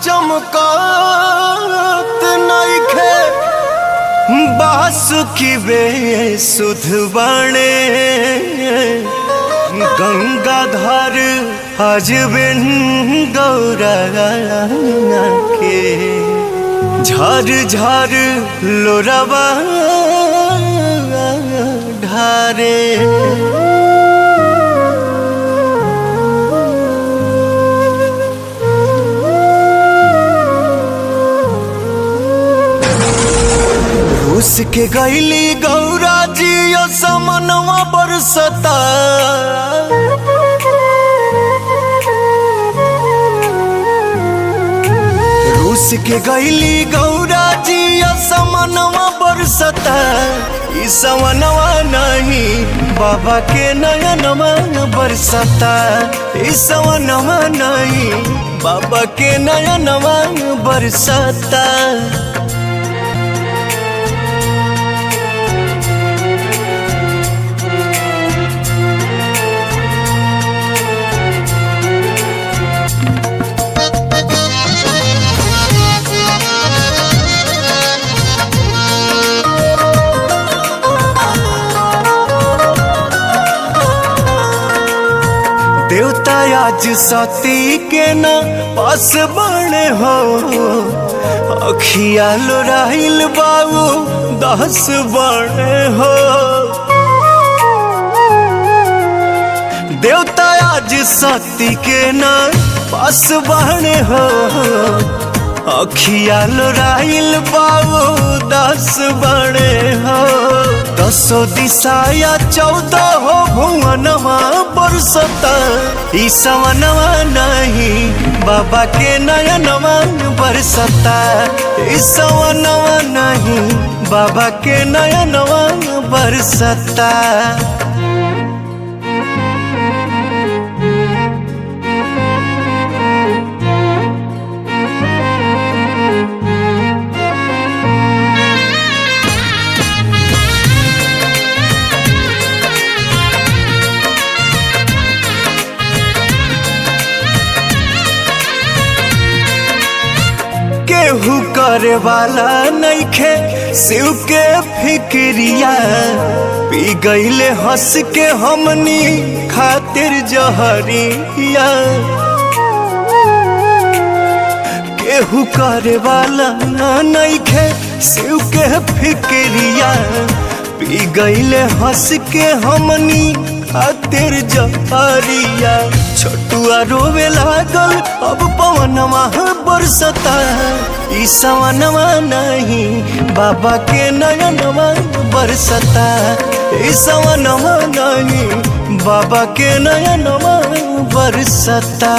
चमकत नइखे बासुकी बेसुध बने गंगाधर अजबिन गौरा के झर झर लोरवा ढारे। रूस के गैली गौरा जी समनवा बरसता रूस के गैली गौरा जी समनवा बरसता ई सवनवा नहीं बाबा के नयनवा बरसता ई सवनवा नहीं बाबा के नयनवा बरसता। देवता आज सती के न पास बने हो अखिया लोराइल बाबू 10 बने हो। देवता आज सती के न पास बने हो अखिया लोराइल बाबू 10 बने हो। 10 दिशाया 14 हो भुवनवा बरसता ई सवनवा नहीं बाबा के नयनवा बरसता ई सवनवा नहीं बाबा के नयनवा बरसता। केहू करे वाला नइखे शिव के फिक्रिया पी गईले हंस के हमनी खातिर जहरिया। केहू करे वाला नइखे शिव के फिक्रिया पी गईले हंस के हमनी खातिर जहरिया। छोटुआ रोवे लागल अब पवनवा बरसता ई सवनवा नहीं बाबा के नयनवा बरसता ई सवनवा नहीं बाबा के नयनवा बरसता।